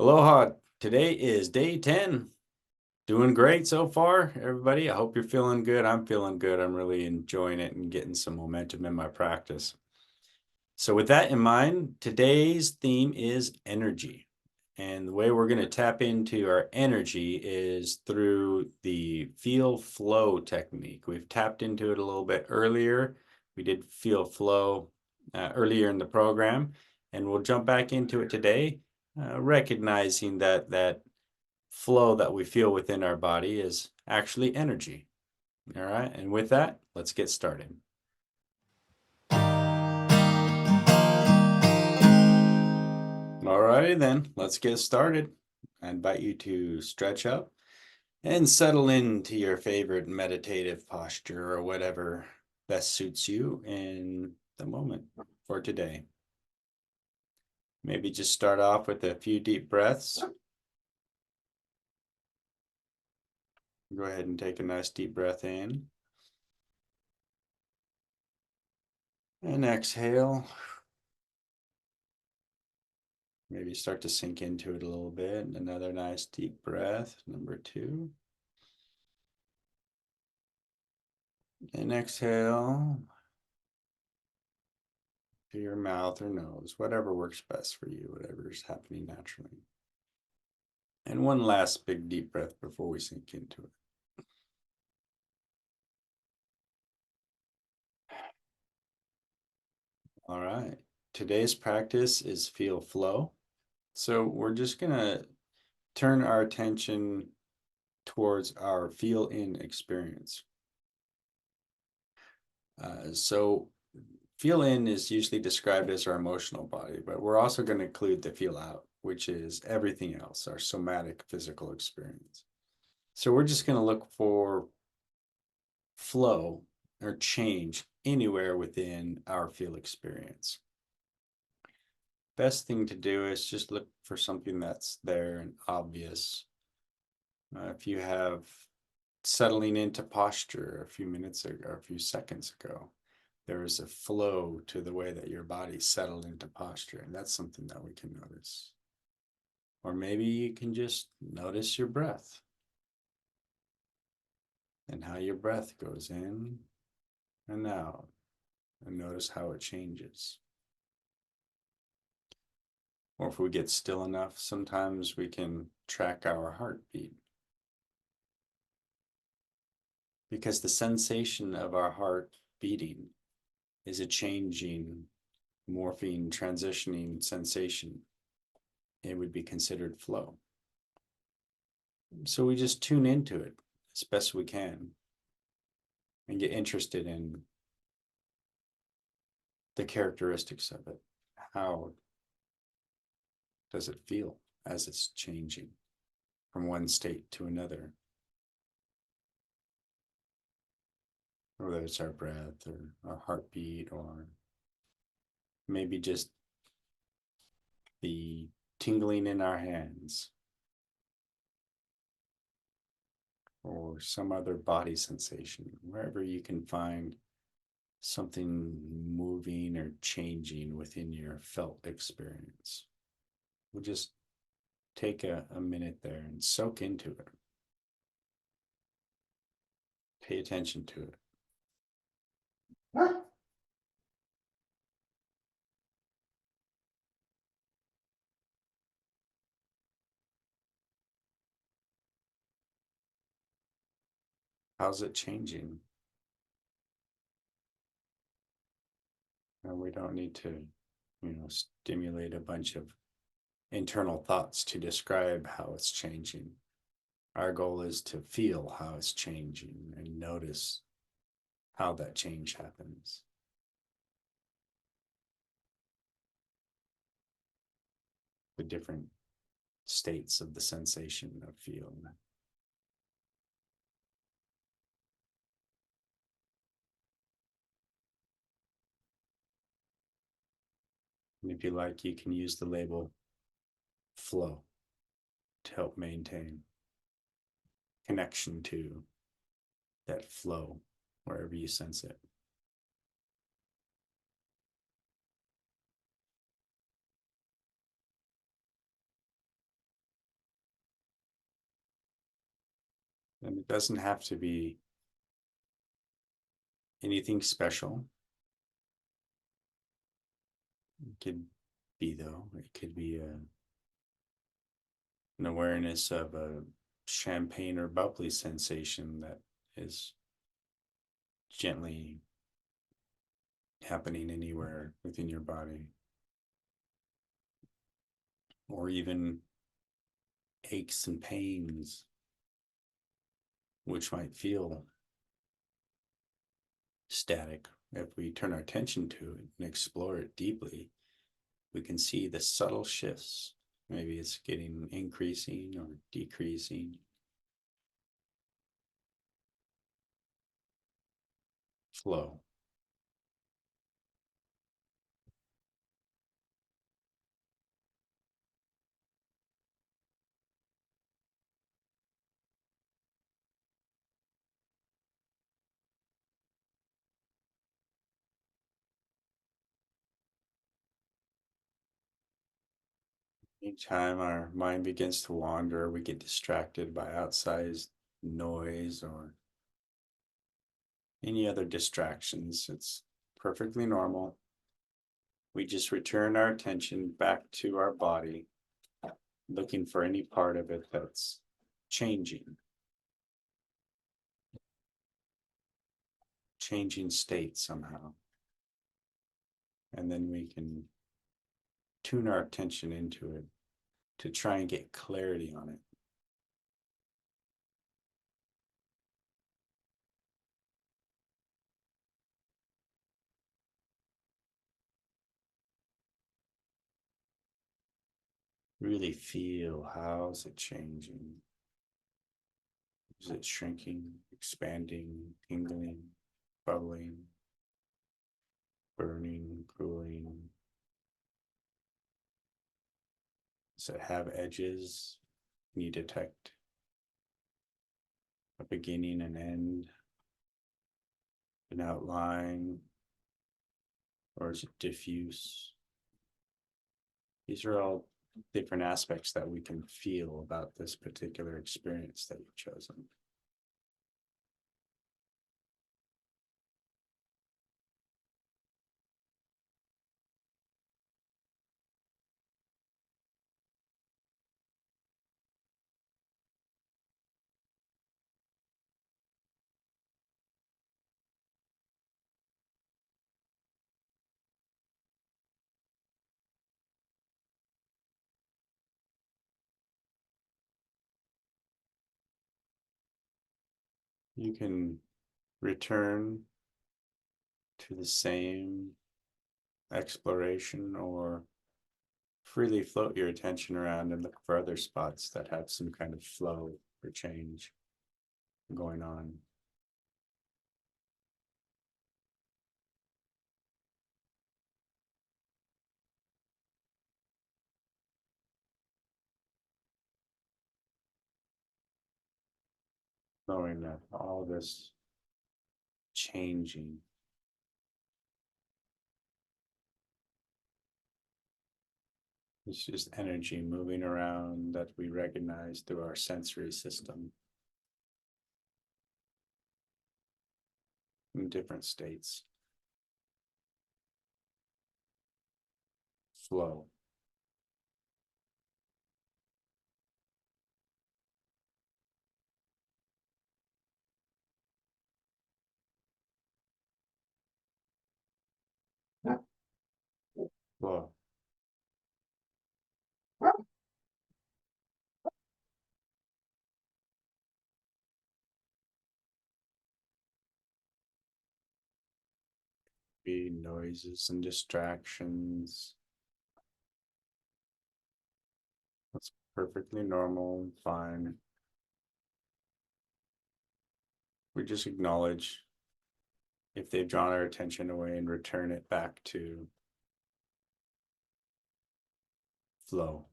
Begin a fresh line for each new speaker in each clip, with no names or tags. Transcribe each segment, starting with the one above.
Aloha. Today is day 10. Doing great so far, everybody. I hope you're feeling good. I'm feeling good. I'm really enjoying it and getting some momentum in my practice. So with that in mind, today's theme is energy. And the way we're going to tap into our energy is through the feel flow technique. We've tapped into it a little bit earlier. We did feel flow earlier in the program, and we'll jump back into it today, recognizing that flow that we feel within our body is actually energy. All right. And with that, let's get started. All righty then, let's get started. I invite you to stretch up and settle into your favorite meditative posture or whatever best suits you in the moment for today. Maybe just start off with a few deep breaths. Go ahead and take a nice deep breath in. And exhale. Maybe start to sink into it a little bit. Another nice deep breath, number 2. And exhale to your mouth or nose, whatever works best for you, whatever is happening naturally. And one last big deep breath before we sink into it. All right. Today's practice is feel flow. So we're just going to turn our attention towards our feel in experience. So feel in is usually described as our emotional body, but we're also going to include the feel out, which is everything else, our somatic physical experience. So we're just going to look for flow or change anywhere within our feel experience. Best thing to do is just look for something that's there and obvious. If you have settling into posture a few minutes ago, or a few seconds ago, there is a flow to the way that your body settled into posture, and that's something that we can notice. Or maybe you can just notice your breath and how your breath goes in and out, and notice how it changes. Or if we get still enough, sometimes we can track our heartbeat, because the sensation of our heart beating is a changing, morphing, transitioning sensation. It would be considered flow. So we just tune into it as best we can and get interested in the characteristics of it. How does it feel as it's changing from one state to another? Whether it's our breath or our heartbeat, or maybe just the tingling in our hands, or some other body sensation, wherever you can find something moving or changing within your felt experience. We'll just take a minute there and soak into it. Pay attention to it. How's it changing? And we don't need to, stimulate a bunch of internal thoughts to describe how it's changing. Our goal is to feel how it's changing and notice how that change happens. The different states of the sensation of feel. And if you like, you can use the label flow to help maintain connection to that flow wherever you sense it. And it doesn't have to be anything special. It could be, though, it could be an awareness of a champagne or bubbly sensation that is gently happening anywhere within your body, or even aches and pains, which might feel static. If we turn our attention to it and explore it deeply, we can see the subtle shifts. Maybe it's getting increasing or decreasing. Flow. Anytime our mind begins to wander, we get distracted by outsized noise or any other distractions. It's perfectly normal. We just return our attention back to our body, looking for any part of it that's changing state somehow. And then we can tune our attention into it to try and get clarity on it. Really feel, how's it changing? Is it shrinking, expanding, tingling, bubbling, burning, cooling? Does it have edges? Can you detect a beginning and end, an outline, or is it diffuse? These are all different aspects that we can feel about this particular experience that you've chosen. You can return to the same exploration or freely float your attention around and look for other spots that have some kind of flow or change going on. Knowing that all this changing is just energy moving around that we recognize through our sensory system in different states. Flow. Flow. Be noises and distractions. That's perfectly normal and fine. We just acknowledge if they've drawn our attention away and return it back to flow.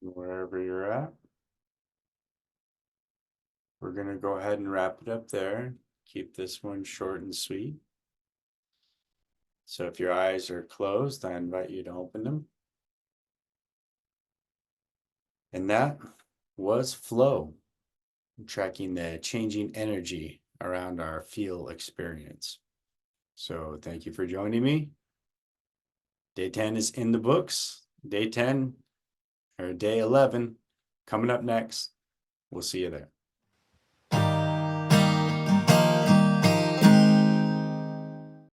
wherever you're at. We're going to go ahead and wrap it up there. Keep this one short and sweet. So if your eyes are closed, I invite you to open them. And that was flow, tracking the changing energy around our feel experience. So thank you for joining me. Day 10 is in the books. Day 10 or day 11 coming up next. We'll see you there.